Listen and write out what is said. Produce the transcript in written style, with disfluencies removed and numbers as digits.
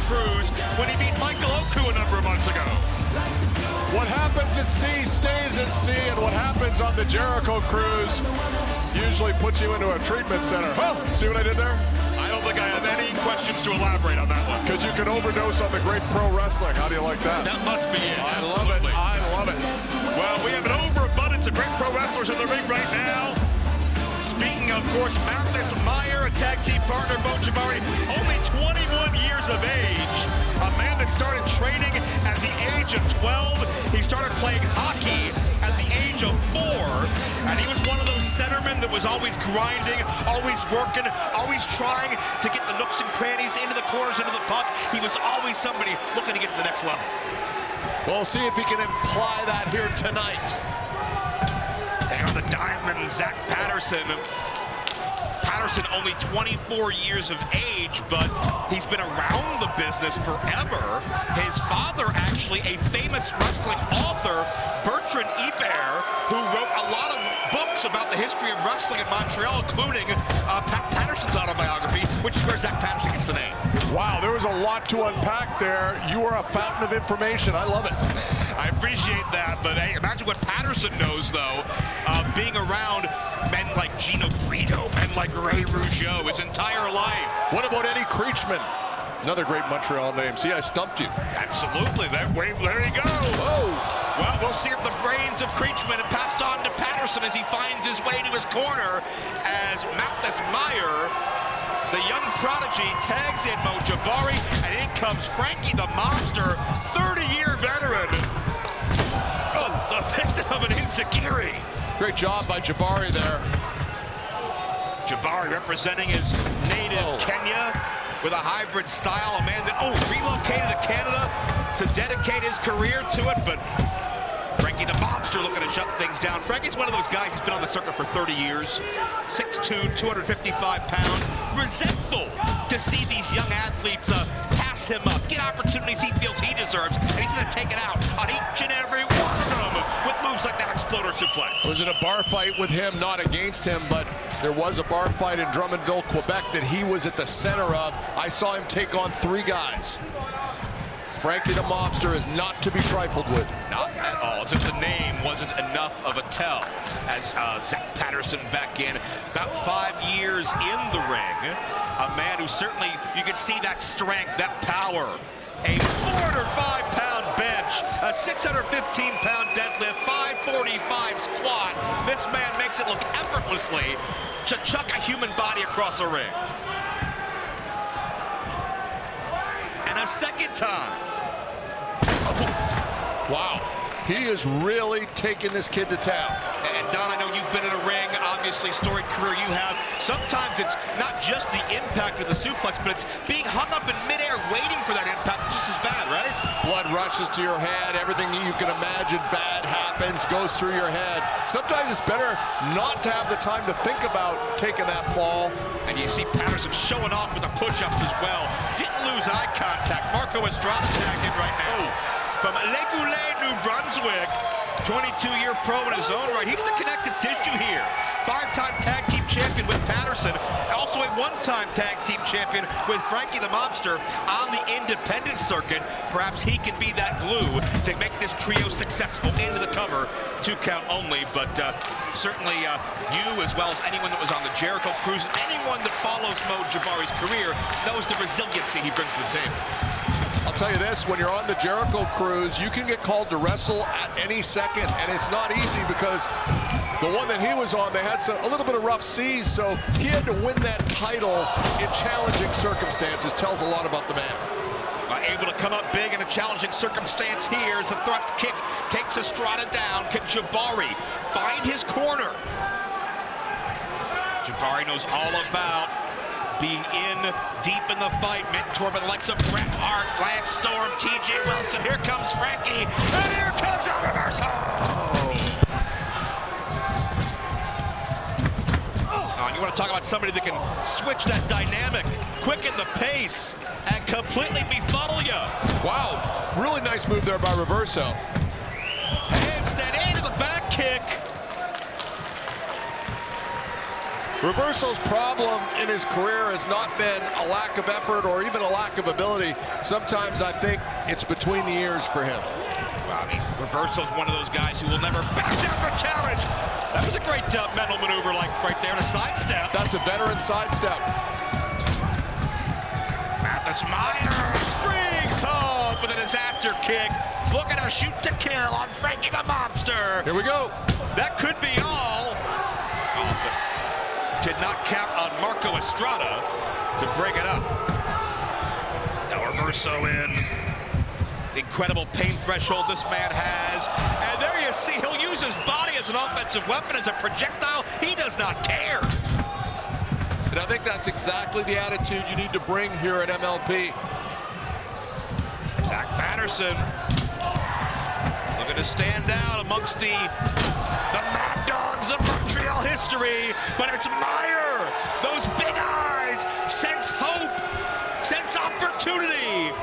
Cruz when he beat Michael Oku a number of months ago. What happens at sea stays at sea, and what happens on the Jericho Cruise usually puts you into a treatment center. Oh, see what I did there? I don't think I have any questions to elaborate on that one. Because you can overdose on the great pro wrestling. How do you like that? That must be it. I love it. I love it. Well, we have an overabundance of great pro wrestlers in the ring right now. Speaking of course, Mathis, Myer, a tag team partner, Jabari, only 21 years of age. A man that started training at the age of 12. He started playing hockey at the age of 4. And he was one of those centermen that was always grinding, always working, always trying to get the nooks and crannies into the corners, into the puck. He was always somebody looking to get to the next level. We'll see if he can imply that here tonight. There on the diamond, Zach Patterson. Patterson only 24 years of age, but he's been around the business forever. His father, actually a famous wrestling author, Bertrand Hébert, who wrote a lot of books about the history of wrestling in Montreal, including Patterson's autobiography, which is where Zach Patterson gets the name. Wow, there was a lot to unpack there. You are a fountain of information. I love it. I appreciate that, but hey, imagine what Patterson knows, though, being around men like Gino Brito, men like Ray Rougeau his entire life. What about Eddie Creechman? Another great Montreal name. See, I stumped you. Absolutely. There you go. Whoa. Well, we'll see if the brains of Creechman are passed on to Patterson as he finds his way to his corner as Mathis Myer, the young prodigy, tags in Jabari, and in comes Frankie the Mobster, 30-year veteran. The victim of an enziguri. Great job by Jabari there. Jabari representing his native Kenya with a hybrid style, a man that relocated to Canada to dedicate his career to it, but Frankie the Mobster looking to shut things down. Frankie's one of those guys who's been on the circuit for 30 years, 6'2", 255 pounds, resentful to see these young athletes pass him up, get opportunities he feels he deserves, and he's going to take it out on each and every one of them with moves like that exploder suplex. Was it a bar fight with him, not against him, but there was a bar fight in Drummondville, Quebec that he was at the center of. I saw him take on 3 guys. Frankie the Mobster is not to be trifled with. Not at all, as if the name wasn't enough of a tell. As Zach Patterson back in, about 5 years in the ring. A man who certainly, you can see that strength, that power. A 405-pound bench, a 615-pound deadlift, 545 squat. This man makes it look effortlessly to chuck a human body across a ring. And a second time. Wow, he is really taking this kid to town. And Don, I know you've been in a ring, obviously storied career you have. Sometimes it's not just the impact of the suplex, but it's being hung up in midair waiting for that impact just as bad, right? Blood rushes to your head, everything you can imagine bad happens, goes through your head. Sometimes it's better not to have the time to think about taking that fall. And you see Patterson showing off with the push-ups as well. Didn't lose eye contact. Marko Estrada tagged in right now. From Legoulet, New Brunswick, 22-year pro in his own right. He's the connective tissue here. 5-time tag team champion with Patterson. Also a 1-time tag team champion with Frankie the Mobster on the independent circuit. Perhaps he can be that glue to make this trio successful into the cover. 2 count only, but certainly you, as well as anyone that was on the Jericho Cruise, anyone that follows Jabari's career knows the resiliency he brings to the table. I'll tell you this, when you're on the Jericho Cruise, you can get called to wrestle at any second, and it's not easy because the one that he was on, they had a little bit of rough seas, so he had to win that title in challenging circumstances. Tells a lot about the man. Able to come up big in a challenging circumstance here as the thrust kick takes Estrada down. Can Jabari find his corner? Jabari knows all about being in deep in the fight, mentored by the likes of Bret Hart, Lance Storm, TJ Wilson. Here comes Frankie, and here comes a reversal. You want to talk about somebody that can switch that dynamic, quicken the pace, and completely befuddle you. Wow, really nice move there by Reverso. Handstand into the back kick. Reverso's problem in his career has not been a lack of effort or even a lack of ability. Sometimes I think it's between the ears for him. Well, I mean, Reverso's one of those guys who will never back down the challenge. That was a great mental maneuver, like right there, to sidestep. That's a veteran sidestep. Mathis Myer springs home with a disaster kick. Looking to shoot to kill on Frankie the Mobster. Here we go. That could be all. Oh, but did not count on Marko Estrada to break it up. Now Reverso in. Incredible pain threshold this man has. And there you see, he'll use his body as an offensive weapon, as a projectile. He does not care. And I think that's exactly the attitude you need to bring here at MLP. Zach Patterson looking to stand out amongst the Mad Dogs of Montreal history, but it's Myer. Those big eyes sense hope, sense opportunity.